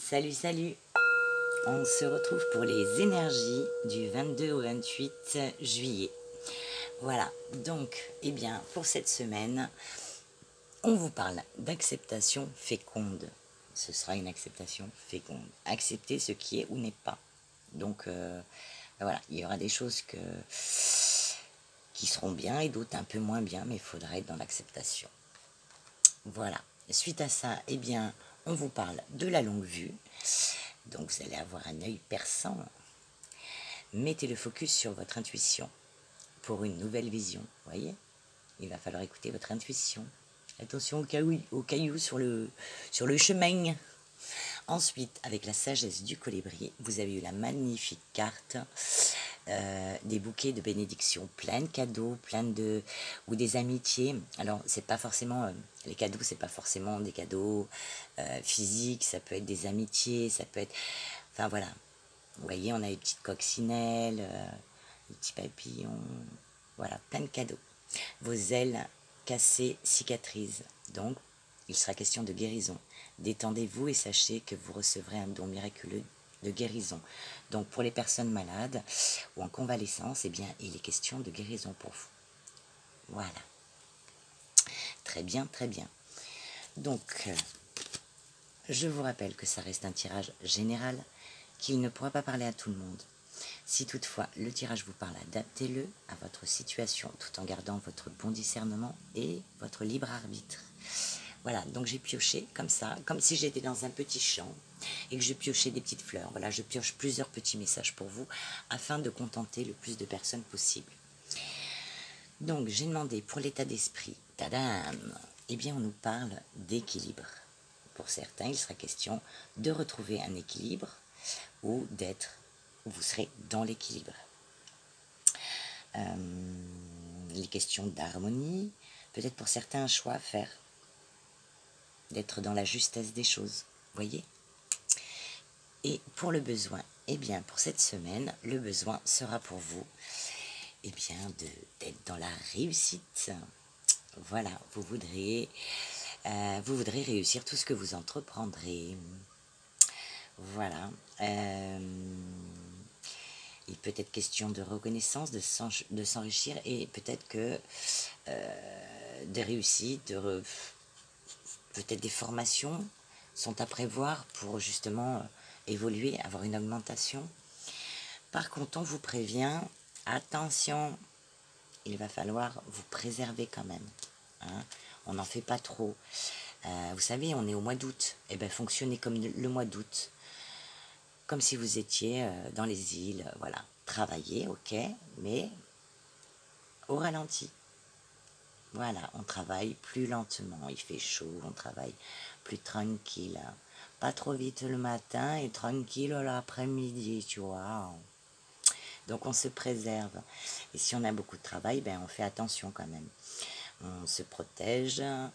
Salut, salut. On se retrouve pour les énergies du 22 au 28 juillet. Voilà, donc, eh bien, pour cette semaine, on vous parle d'acceptation féconde. Ce sera une acceptation féconde. Accepter ce qui est ou n'est pas. Donc, voilà, il y aura des choses qui seront bien et d'autres un peu moins bien, mais il faudra être dans l'acceptation. Voilà. Suite à ça, eh bien, on vous parle de la longue vue. Donc, vous allez avoir un œil perçant. Mettez le focus sur votre intuition pour une nouvelle vision. Vous voyez, il va falloir écouter votre intuition. Attention aux cailloux sur le chemin. Ensuite, avec la sagesse du colibri, vous avez eu la magnifique carte des bouquets de bénédictions, plein de cadeaux, ou des amitiés. Alors, c'est pas forcément les cadeaux, c'est pas forcément des cadeaux physiques, ça peut être des amitiés, ça peut être, enfin voilà. Vous voyez, on a les petites coccinelles, les petits papillons, voilà, plein de cadeaux. Vos ailes cassées cicatrisent, donc il sera question de guérison. Détendez-vous et sachez que vous recevrez un don miraculeux de guérison. Donc pour les personnes malades ou en convalescence, eh bien, il est question de guérison pour vous. Voilà. Très bien, très bien. Donc, je vous rappelle que ça reste un tirage général, qu'il ne pourra pas parler à tout le monde. Si toutefois le tirage vous parle, adaptez-le à votre situation tout en gardant votre bon discernement et votre libre arbitre. Voilà, donc j'ai pioché comme ça, comme si j'étais dans un petit champ et que je piochais des petites fleurs. Voilà, je pioche plusieurs petits messages pour vous afin de contenter le plus de personnes possible. Donc j'ai demandé pour l'état d'esprit, tadam, eh bien on nous parle d'équilibre. Pour certains, il sera question de retrouver un équilibre ou vous serez dans l'équilibre. Les questions d'harmonie, peut-être pour certains un choix à faire, d'être dans la justesse des choses, voyez. Et pour le besoin, eh bien pour cette semaine, le besoin sera pour vous, eh bien d'être dans la réussite. Voilà, vous voudrez réussir tout ce que vous entreprendrez. Voilà. Il peut être question de reconnaissance, de s'enrichir et peut-être que des réussites, peut-être des formations sont à prévoir pour justement évoluer, avoir une augmentation. Par contre, on vous prévient, attention, il va falloir vous préserver quand même. Hein, on n'en fait pas trop. Vous savez, on est au mois d'août. Eh bien, fonctionnez comme le mois d'août. Comme si vous étiez dans les îles, voilà. Travaillez, ok, mais au ralenti. Voilà, on travaille plus lentement, il fait chaud, on travaille plus tranquille. Pas trop vite le matin et tranquille l'après-midi, tu vois. Donc on se préserve. Et si on a beaucoup de travail, ben on fait attention quand même. On se protège. Là,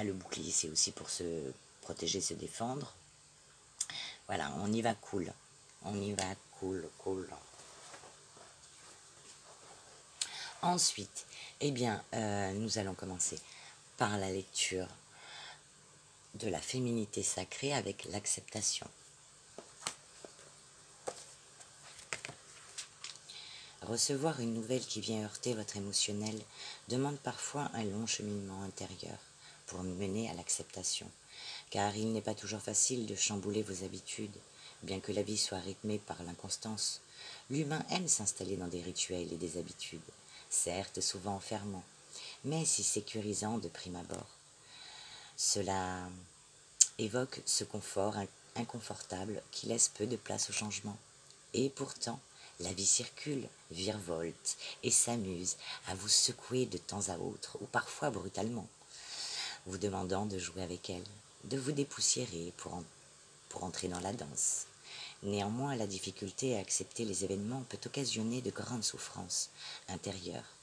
le bouclier, c'est aussi pour se protéger, se défendre. Voilà, on y va cool. On y va cool, cool. Ensuite, eh bien, nous allons commencer par la lecture de la féminité sacrée avec l'acceptation. Recevoir une nouvelle qui vient heurter votre émotionnel demande parfois un long cheminement intérieur pour mener à l'acceptation, car il n'est pas toujours facile de chambouler vos habitudes, bien que la vie soit rythmée par l'inconstance. L'humain aime s'installer dans des rituels et des habitudes, certes souvent enfermants, mais si sécurisants de prime abord. Cela évoque ce confort inconfortable qui laisse peu de place au changement. Et pourtant, la vie circule, virevolte et s'amuse à vous secouer de temps à autre, ou parfois brutalement, vous demandant de jouer avec elle, de vous dépoussiérer pour entrer dans la danse. Néanmoins, la difficulté à accepter les événements peut occasionner de grandes souffrances intérieures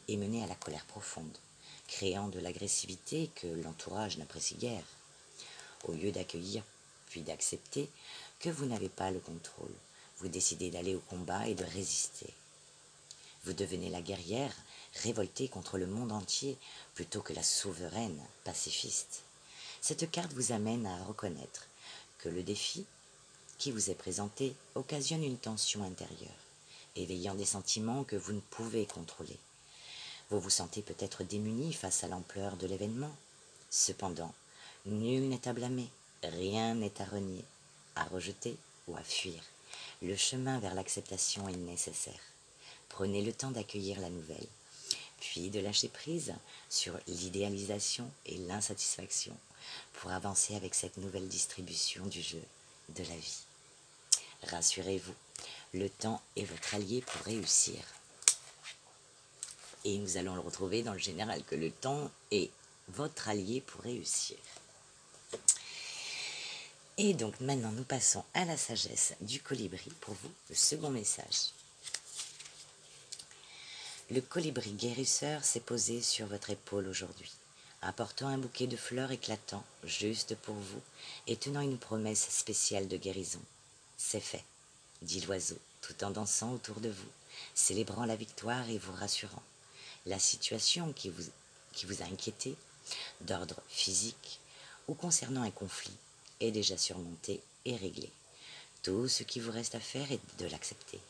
et mener à la colère profonde, créant de l'agressivité que l'entourage n'apprécie guère. Au lieu d'accueillir puis d'accepter que vous n'avez pas le contrôle, vous décidez d'aller au combat et de résister. Vous devenez la guerrière, révoltée contre le monde entier, plutôt que la souveraine, pacifiste. Cette carte vous amène à reconnaître que le défi qui vous est présenté occasionne une tension intérieure, éveillant des sentiments que vous ne pouvez contrôler. Vous vous sentez peut-être démuni face à l'ampleur de l'événement. Cependant, nul n'est à blâmer, rien n'est à renier, à rejeter ou à fuir. Le chemin vers l'acceptation est nécessaire. Prenez le temps d'accueillir la nouvelle, puis de lâcher prise sur l'idéalisation et l'insatisfaction pour avancer avec cette nouvelle distribution du jeu de la vie. Rassurez-vous, le temps est votre allié pour réussir. Et nous allons le retrouver dans le général, que le temps est votre allié pour réussir. Et donc maintenant nous passons à la sagesse du colibri pour vous, le second message. Le colibri guérisseur s'est posé sur votre épaule aujourd'hui, apportant un bouquet de fleurs éclatants juste pour vous et tenant une promesse spéciale de guérison. C'est fait, dit l'oiseau, tout en dansant autour de vous, célébrant la victoire et vous rassurant. La situation qui vous a inquiété, d'ordre physique ou concernant un conflit, est déjà surmontée et réglée. Tout ce qui vous reste à faire est de l'accepter.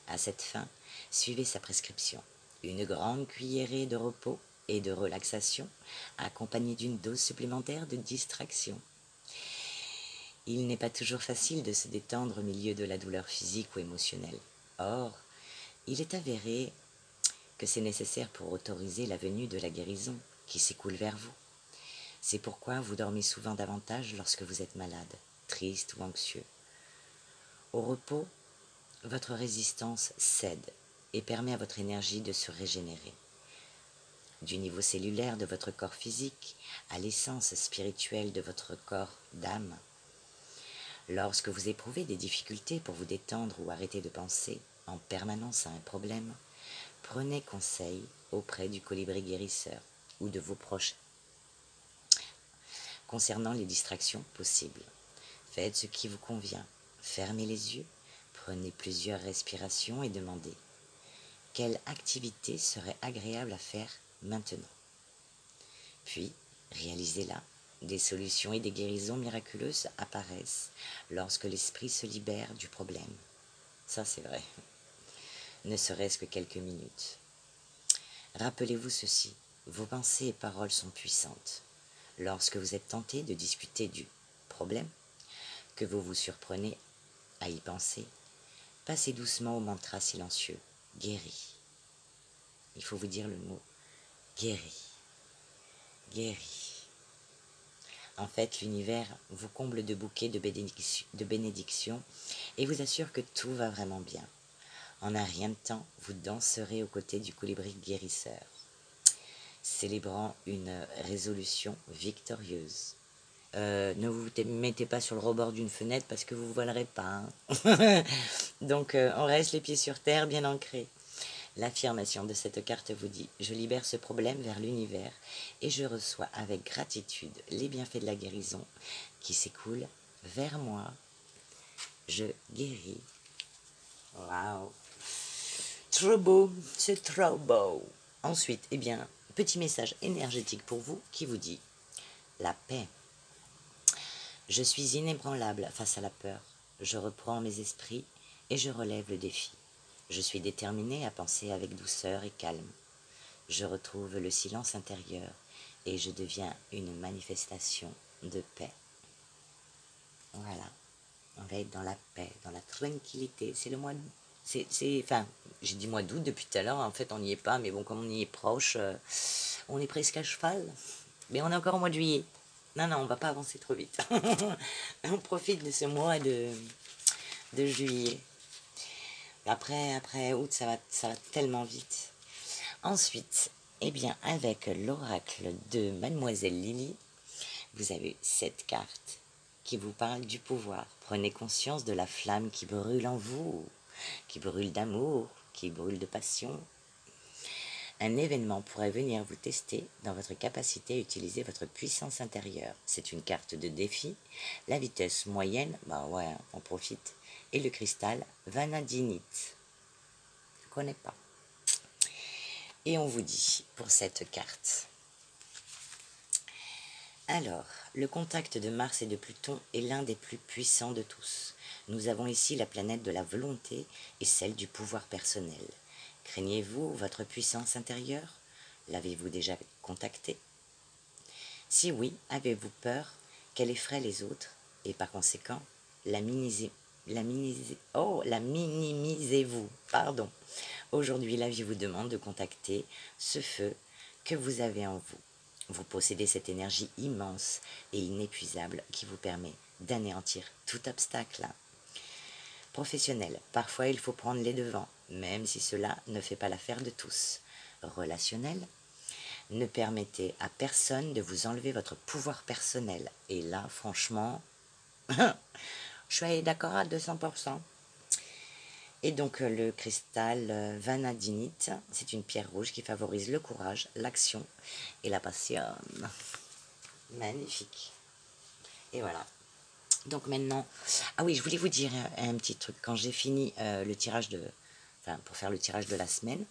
À cette fin, suivez sa prescription. Une grande cuillerée de repos et de relaxation, accompagnée d'une dose supplémentaire de distraction. Il n'est pas toujours facile de se détendre au milieu de la douleur physique ou émotionnelle. Or, il est avéré que c'est nécessaire pour autoriser la venue de la guérison qui s'écoule vers vous. C'est pourquoi vous dormez souvent davantage lorsque vous êtes malade, triste ou anxieux. Au repos, votre résistance cède et permet à votre énergie de se régénérer. Du niveau cellulaire de votre corps physique à l'essence spirituelle de votre corps d'âme. Lorsque vous éprouvez des difficultés pour vous détendre ou arrêter de penser en permanence à un problème, prenez conseil auprès du colibri guérisseur ou de vos proches concernant les distractions possibles. Faites ce qui vous convient, fermez les yeux, prenez plusieurs respirations et demandez « Quelle activité serait agréable à faire maintenant ?» Puis, réalisez-la. Des solutions et des guérisons miraculeuses apparaissent lorsque l'esprit se libère du problème. Ça, c'est vrai. Ne serait-ce que quelques minutes. Rappelez-vous ceci, vos pensées et paroles sont puissantes. Lorsque vous êtes tenté de discuter du problème, que vous vous surprenez à y penser, passez doucement au mantra silencieux « guéri ». Il faut vous dire le mot « guéri ». Guéri. En fait, l'univers vous comble de bouquets de bénédictions et vous assure que tout va vraiment bien. En un rien de temps, vous danserez aux côtés du colibri guérisseur, célébrant une résolution victorieuse. Ne vous mettez pas sur le rebord d'une fenêtre parce que vous ne volerez pas. Hein. Donc, on reste les pieds sur terre, bien ancrés. L'affirmation de cette carte vous dit « Je libère ce problème vers l'univers et je reçois avec gratitude les bienfaits de la guérison qui s'écoulent vers moi. Je guéris. » Waouh! Trop beau, c'est trop beau. Ensuite, eh bien, petit message énergétique pour vous qui vous dit « La paix. Je suis inébranlable face à la peur. Je reprends mes esprits et je relève le défi. Je suis déterminée à penser avec douceur et calme. Je retrouve le silence intérieur et je deviens une manifestation de paix. » Voilà, on va être dans la paix, dans la tranquillité. C'est le mois d'août. Enfin, j'ai dit mois d'août depuis tout à l'heure, en fait on n'y est pas, mais bon, comme on y est proche, on est presque à cheval. Mais on est encore au mois de juillet. Non, on ne va pas avancer trop vite. On profite de ce mois de juillet. Après août, ça va tellement vite. Ensuite, eh bien, avec l'oracle de Mademoiselle Lily, vous avez cette carte qui vous parle du pouvoir. Prenez conscience de la flamme qui brûle en vous, qui brûle d'amour, qui brûle de passion. Un événement pourrait venir vous tester dans votre capacité à utiliser votre puissance intérieure. C'est une carte de défi. La vitesse moyenne, bah ouais, on profite. Et le cristal vanadinite. Je ne connais pas. Et on vous dit, pour cette carte, Alors, le contact de Mars et de Pluton est l'un des plus puissants de tous. Nous avons ici la planète de la volonté et celle du pouvoir personnel. Craignez-vous votre puissance intérieure? L'avez-vous déjà contactée? Si oui, avez-vous peur qu'elle effraie les autres et par conséquent la minimisez-vous? Pardon. Aujourd'hui, la vie vous demande de contacter ce feu que vous avez en vous. Vous possédez cette énergie immense et inépuisable qui vous permet d'anéantir tout obstacle. Professionnel, parfois il faut prendre les devants, même si cela ne fait pas l'affaire de tous. Relationnel, ne permettez à personne de vous enlever votre pouvoir personnel. Et là, franchement, je suis d'accord à 200%. Et donc le cristal vanadinite, c'est une pierre rouge qui favorise le courage, l'action et la passion. Magnifique. Et voilà. Donc maintenant, ah oui, je voulais vous dire un petit truc. Quand j'ai fini le tirage de, enfin pour faire le tirage de la semaine,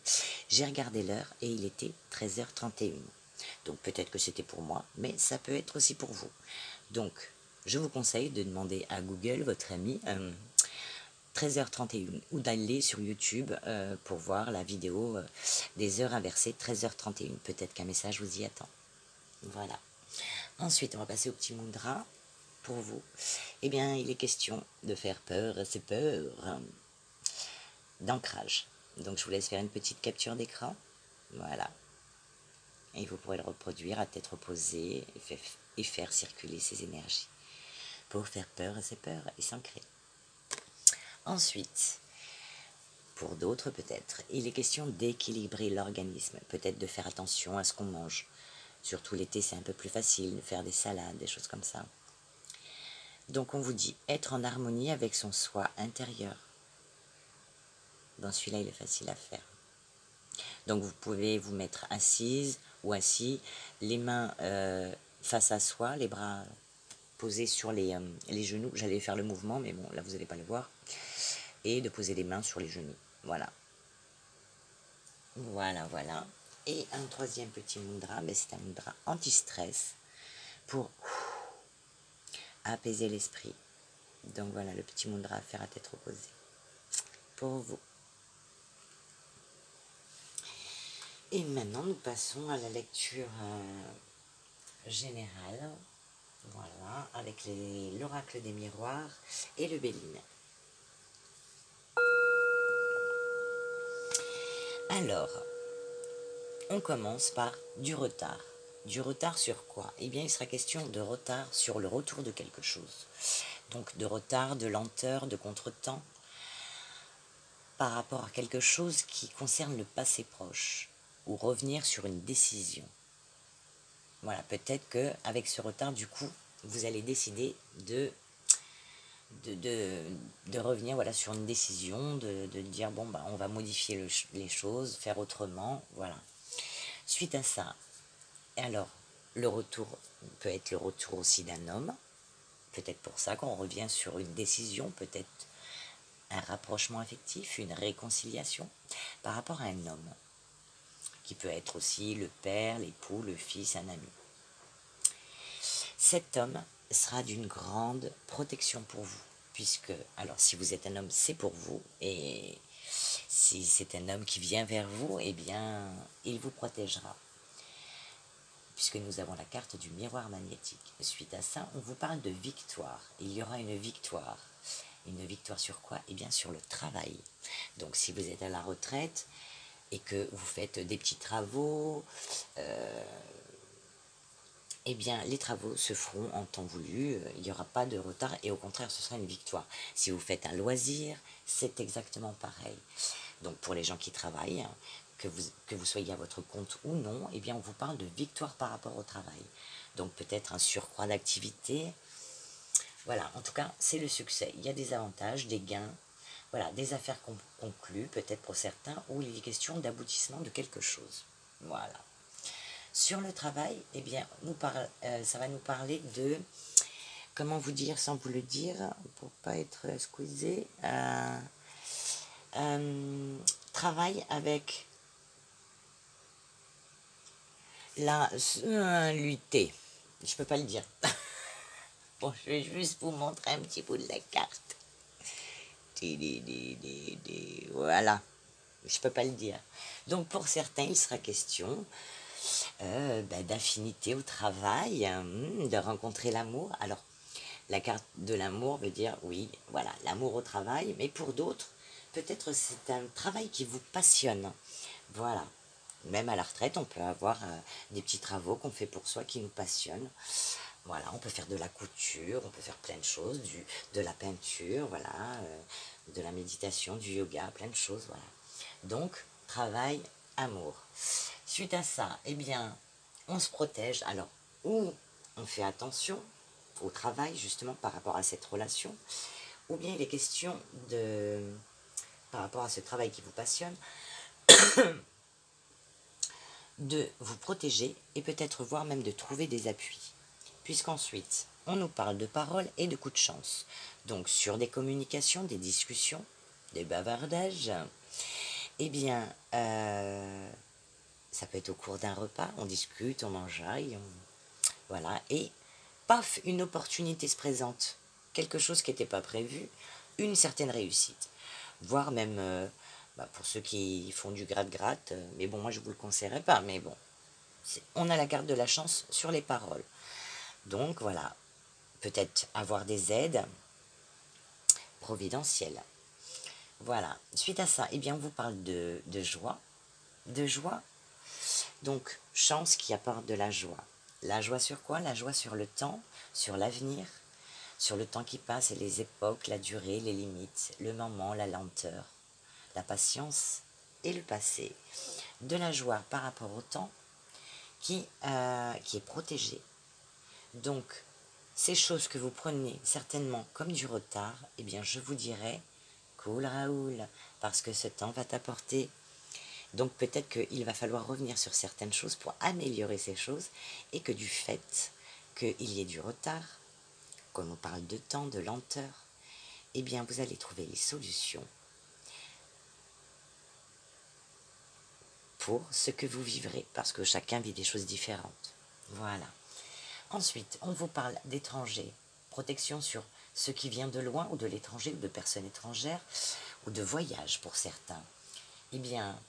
j'ai regardé l'heure et il était 13h31. Donc peut-être que c'était pour moi, mais ça peut être aussi pour vous. Donc je vous conseille de demander à Google, votre ami, 13h31 ou d'aller sur YouTube pour voir la vidéo des heures inversées 13h31. Peut-être qu'un message vous y attend. Voilà. Ensuite, on va passer au petit mudra. Pour vous, eh bien, il est question de faire peur, c'est peur, d'ancrage. Donc, je vous laisse faire une petite capture d'écran. Voilà. Et vous pourrez le reproduire à tête reposée et faire circuler ces énergies. Pour faire peur, c'est peur et s'ancrer. Ensuite, pour d'autres peut-être, il est question d'équilibrer l'organisme. Peut-être de faire attention à ce qu'on mange. Surtout l'été, c'est un peu plus facile de faire des salades, des choses comme ça. Donc on vous dit être en harmonie avec son soi intérieur. Bon, celui-là, il est facile à faire. Donc vous pouvez vous mettre assise ou assis, les mains face à soi, les bras posés sur les genoux. J'allais faire le mouvement, mais bon, là vous n'allez pas le voir. Et de poser les mains sur les genoux. Voilà. Voilà, voilà. Et un troisième petit mudra, ben c'est un mudra anti-stress pour apaiser l'esprit. Donc voilà le petit mudra à faire à tête reposée. Pour vous. Et maintenant, nous passons à la lecture générale, voilà, avec l'oracle des miroirs et le Béline. Alors, on commence par du retard. Du retard sur quoi? Eh bien, il sera question de retard sur le retour de quelque chose. Donc, de retard, de lenteur, de contretemps, par rapport à quelque chose qui concerne le passé proche, ou revenir sur une décision. Voilà, peut-être qu'avec ce retard, du coup, vous allez décider de revenir voilà, sur une décision, de dire, bon, bah, on va modifier les choses, faire autrement, voilà. Suite à ça, alors, le retour peut être le retour aussi d'un homme, peut-être pour ça qu'on revient sur une décision, peut-être un rapprochement affectif, une réconciliation par rapport à un homme, qui peut être aussi le père, l'époux, le fils, un ami. Cet homme sera d'une grande protection pour vous, puisque, alors si vous êtes un homme, c'est pour vous, et si c'est un homme qui vient vers vous, eh bien, il vous protégera, puisque nous avons la carte du miroir magnétique. Suite à ça, on vous parle de victoire. Il y aura une victoire. Une victoire sur quoi? Eh bien, sur le travail. Donc, si vous êtes à la retraite et que vous faites des petits travaux, eh bien, les travaux se feront en temps voulu, il n'y aura pas de retard et au contraire, ce sera une victoire. Si vous faites un loisir, c'est exactement pareil. Donc, pour les gens qui travaillent, que vous soyez à votre compte ou non, eh bien, on vous parle de victoire par rapport au travail. Donc, peut-être un surcroît d'activité. Voilà, en tout cas, c'est le succès. Il y a des avantages, des gains, voilà, des affaires conclues, peut-être pour certains, où il est question d'aboutissement de quelque chose. Voilà. Sur le travail, eh bien, ça va nous parler de, comment vous dire sans vous le dire, pour pas être squeezé, travail avec la lutter. je peux pas le dire. Bon, je vais juste vous montrer un petit bout de la carte. Voilà, je peux pas le dire. Donc pour certains, il sera question d'affinité au travail, de rencontrer l'amour. Alors, la carte de l'amour veut dire, oui, voilà, l'amour au travail, mais pour d'autres, peut-être c'est un travail qui vous passionne. Voilà. Même à la retraite, on peut avoir des petits travaux qu'on fait pour soi qui nous passionnent. Voilà, on peut faire de la couture, on peut faire plein de choses, de la peinture, voilà, de la méditation, du yoga, plein de choses, voilà. Donc, travail, amour. Suite à ça, eh bien, on se protège. Alors, ou on fait attention au travail, justement, par rapport à cette relation, ou bien il est question de, par rapport à ce travail qui vous passionne, de vous protéger et peut-être voire même de trouver des appuis. Puisqu'ensuite, on nous parle de paroles et de coups de chance. Donc, sur des communications, des discussions, des bavardages, eh bien, ça peut être au cours d'un repas, on discute, on mangeaille, voilà, et paf, une opportunité se présente, quelque chose qui n'était pas prévu, une certaine réussite, voire même pour ceux qui font du gratte-gratte, mais bon, moi je ne vous le conseillerais pas, mais bon, on a la carte de la chance sur les paroles. Donc voilà, peut-être avoir des aides providentielles. Voilà, suite à ça, eh bien, on vous parle de joie. De joie, donc chance qui apporte de la joie. La joie sur quoi? La joie sur le temps, sur l'avenir, sur le temps qui passe et les époques, la durée, les limites, le moment, la lenteur, la patience et le passé. De la joie par rapport au temps qui est protégé. Donc, ces choses que vous prenez certainement comme du retard, eh bien je vous dirais, cool Raoul, parce que ce temps va t'apporter. Donc peut-être qu'il va falloir revenir sur certaines choses pour améliorer ces choses, et que du fait qu'il y ait du retard, comme on parle de temps, de lenteur, eh bien vous allez trouver les solutions pour ce que vous vivrez, parce que chacun vit des choses différentes. Voilà. Ensuite, on vous parle d'étrangers, protection sur ce qui vient de loin, ou de l'étranger, ou de personnes étrangères, ou de voyage pour certains. Eh bien,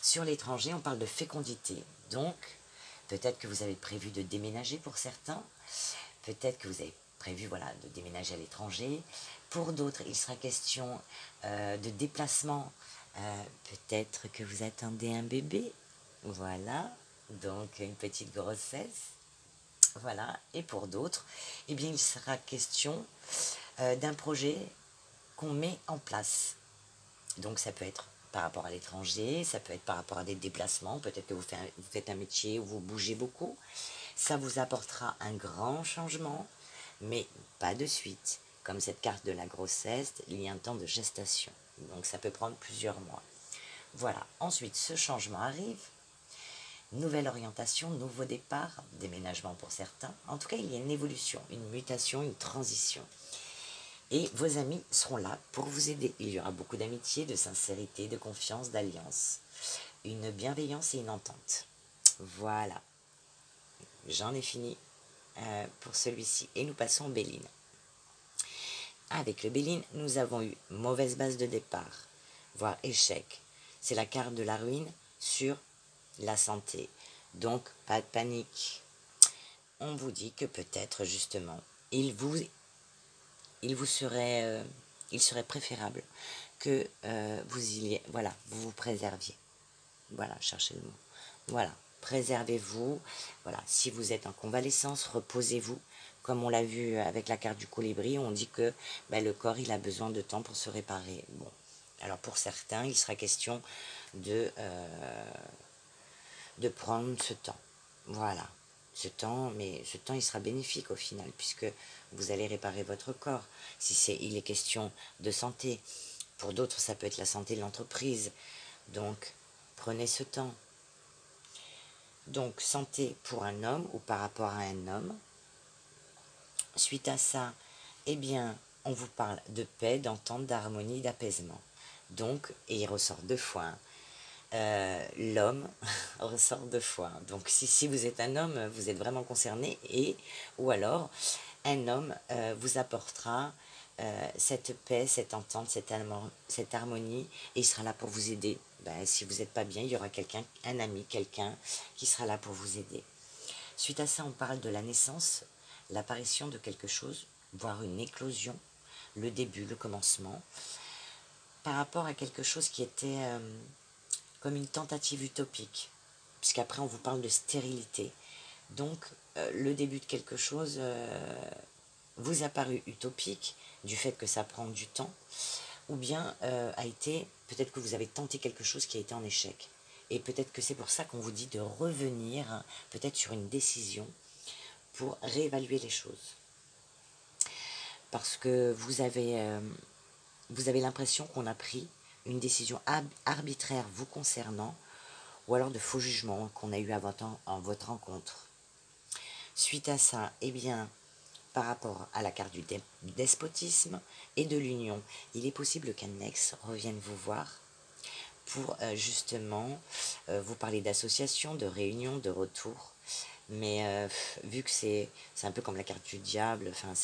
sur l'étranger, on parle de fécondité. Donc, peut-être que vous avez prévu de déménager pour certains, peut-être que vous avez prévu de déménager à l'étranger. Pour d'autres, il sera question de déplacement. Peut-être que vous attendez un bébé. Voilà, donc une petite grossesse. Voilà, et pour d'autres, eh bien, il sera question d'un projet qu'on met en place. Donc ça peut être par rapport à l'étranger, ça peut être par rapport à des déplacements, peut-être que vous faites un métier où vous bougez beaucoup. Ça vous apportera un grand changement, mais pas de suite. Comme cette carte de la grossesse, il y a un temps de gestation, donc ça peut prendre plusieurs mois. Voilà, ensuite ce changement arrive. Nouvelle orientation, nouveau départ, déménagement pour certains. En tout cas, il y a une évolution, une mutation, une transition. Et vos amis seront là pour vous aider. Il y aura beaucoup d'amitié, de sincérité, de confiance, d'alliance. Une bienveillance et une entente. Voilà. J'en ai fini pour celui-ci. Et nous passons au Béline. Avec le Béline, nous avons eu mauvaise base de départ, voire échec. C'est la carte de la ruine sur la santé. Donc, pas de panique. On vous dit que peut-être, justement, il serait préférable que vous vous préserviez. Voilà, cherchez le mot. Voilà, préservez-vous. Voilà, si vous êtes en convalescence, reposez-vous. Comme on l'a vu avec la carte du colibri, on dit que le corps, il a besoin de temps pour se réparer. Bon, alors pour certains, il sera question de prendre ce temps. Voilà, ce temps, mais ce temps, il sera bénéfique au final, puisque vous allez réparer votre corps. Si il est question de santé, pour d'autres, ça peut être la santé de l'entreprise. Donc, prenez ce temps. Donc, santé pour un homme ou par rapport à un homme. Suite à ça, eh bien, on vous parle de paix, d'entente, d'harmonie, d'apaisement. Donc, et il ressort deux fois, l'homme ressort 2 fois. Donc si vous êtes un homme, vous êtes vraiment concerné, ou alors un homme vous apportera cette paix, cette entente, cette harmonie, et il sera là pour vous aider. Ben, si vous n'êtes pas bien, il y aura quelqu'un, un ami, quelqu'un qui sera là pour vous aider. Suite à ça, on parle de la naissance, l'apparition de quelque chose, voire une éclosion, le début, le commencement, par rapport à quelque chose qui était comme une tentative utopique, puisqu'après on vous parle de stérilité. Donc le début de quelque chose vous a paru utopique, du fait que ça prend du temps, ou bien a été, peut-être que vous avez tenté quelque chose qui a été en échec. Et peut-être que c'est pour ça qu'on vous dit de revenir, peut-être sur une décision, pour réévaluer les choses. Parce que vous avez l'impression qu'on a pris une décision arbitraire vous concernant, ou alors de faux jugements qu'on a eu à votre rencontre. Suite à ça, eh bien, par rapport à la carte du despotisme et de l'union, il est possible qu'un ex revienne vous voir pour justement vous parler d'association, de réunion, de retour. Mais vu que c'est un peu comme la carte du diable, enfin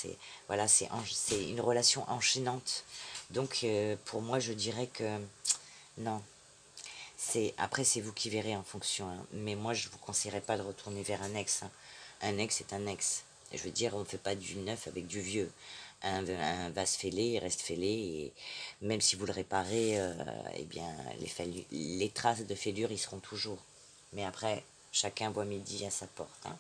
voilà, c'est une relation enchaînante. Donc pour moi, je dirais que non. Après, c'est vous qui verrez en fonction. Hein. Mais moi, je ne vous conseillerais pas de retourner vers un ex. Hein. Un ex est un ex. Je veux dire, on ne fait pas du neuf avec du vieux. Un vase fêlé, il reste fêlé. Et même si vous le réparez, eh bien, les traces de fêlure, ils seront toujours. Mais après, chacun voit midi à sa porte. Hein.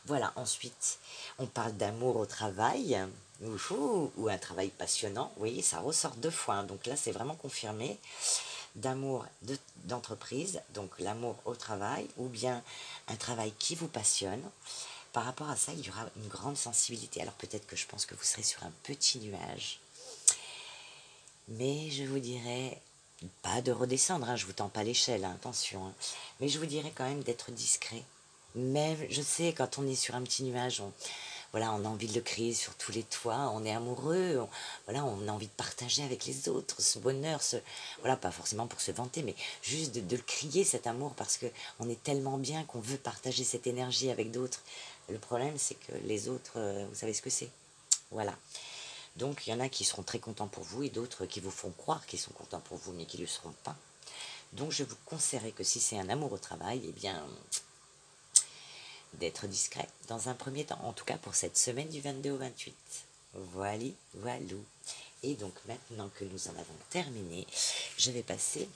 Voilà, ensuite, on parle d'amour au travail, ou un travail passionnant. Vous voyez, ça ressort 2 fois. Hein. Donc là, c'est vraiment confirmé. D'amour d'entreprise, donc l'amour au travail, ou bien un travail qui vous passionne. Par rapport à ça, il y aura une grande sensibilité. Alors peut-être que je pense que vous serez sur un petit nuage. Mais je vous dirais, pas de redescendre, hein, je vous tends pas l'échelle, hein, attention. Hein, mais je vous dirais quand même d'être discret. Même, je sais, quand on est sur un petit nuage, voilà, on a envie de le crier sur tous les toits, on est amoureux, voilà, on a envie de partager avec les autres ce bonheur, voilà, pas forcément pour se vanter, mais juste de le crier cet amour, parce qu'on est tellement bien qu'on veut partager cette énergie avec d'autres. Le problème, c'est que les autres, vous savez ce que c'est. Voilà. Donc, il y en a qui seront très contents pour vous et d'autres qui vous font croire qu'ils sont contents pour vous, mais qui ne le seront pas. Donc, je vous conseillerais que si c'est un amour au travail, eh bien, d'être discret dans un premier temps, en tout cas pour cette semaine du 22 au 28. Voilà, voilou. Et donc maintenant que nous en avons terminé, je vais passer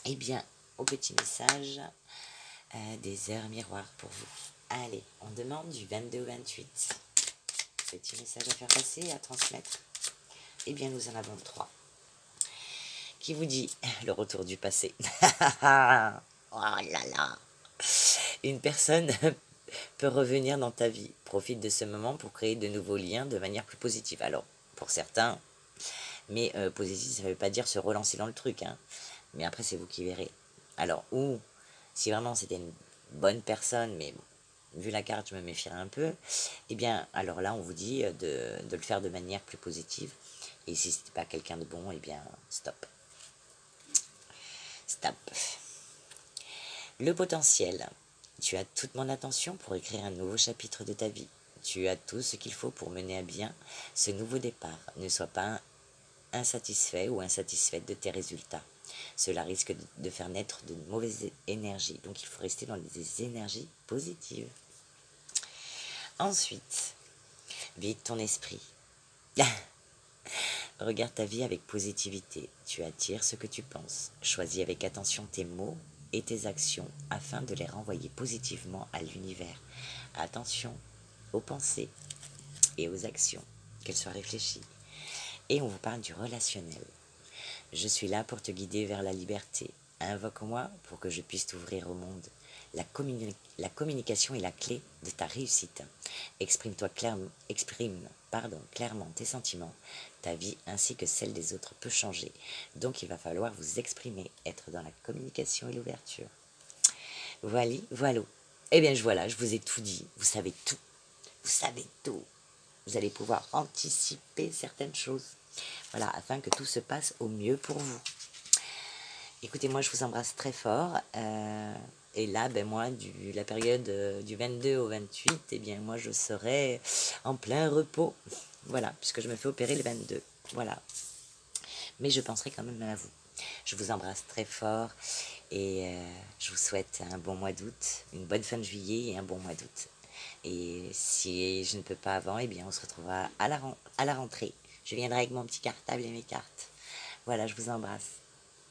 eh bien, au petit message des heures miroirs pour vous. Allez, on demande du 22 au 28. Petit message à faire passer et à transmettre. Eh bien, nous en avons 3. Qui vous dit le retour du passé. Oh là là. Une personne peut revenir dans ta vie. Profite de ce moment pour créer de nouveaux liens de manière plus positive. Alors, pour certains, mais positif, ça ne veut pas dire se relancer dans le truc. Hein. Mais après, c'est vous qui verrez. Alors, ou, si vraiment c'était une bonne personne, mais bon, vu la carte, je me méfierais un peu, eh bien, alors là, on vous dit de le faire de manière plus positive. Et si ce n'était pas quelqu'un de bon, eh bien, stop. Stop. Le potentiel. Tu as toute mon attention pour écrire un nouveau chapitre de ta vie. Tu as tout ce qu'il faut pour mener à bien ce nouveau départ. Ne sois pas insatisfait ou insatisfaite de tes résultats. Cela risque de faire naître de mauvaises énergies. Donc il faut rester dans des énergies positives. Ensuite, vide ton esprit. Regarde ta vie avec positivité. Tu attires ce que tu penses. Choisis avec attention tes mots et tes actions afin de les renvoyer positivement à l'univers. Attention aux pensées et aux actions, qu'elles soient réfléchies. Et on vous parle du relationnel. Je suis là pour te guider vers la liberté. Invoque-moi pour que je puisse t'ouvrir au monde. La communication est la clé de ta réussite. Exprime clairement tes sentiments. Ta vie ainsi que celle des autres peut changer. Donc il va falloir vous exprimer, être dans la communication et l'ouverture. Voilà. Eh bien voilà, je vous ai tout dit. Vous savez tout. Vous savez tout. Vous allez pouvoir anticiper certaines choses. Voilà, afin que tout se passe au mieux pour vous. écoutez, moi je vous embrasse très fort. Et là, ben moi, la période du 22 au 28, eh bien moi je serai en plein repos. Voilà, puisque je me fais opérer le 22. Voilà. Mais je penserai quand même à vous. Je vous embrasse très fort et je vous souhaite un bon mois d'août, une bonne fin de juillet et un bon mois d'août. Et si je ne peux pas avant, eh bien on se retrouvera à la rentrée. Je viendrai avec mon petit cartable et mes cartes. Voilà, je vous embrasse.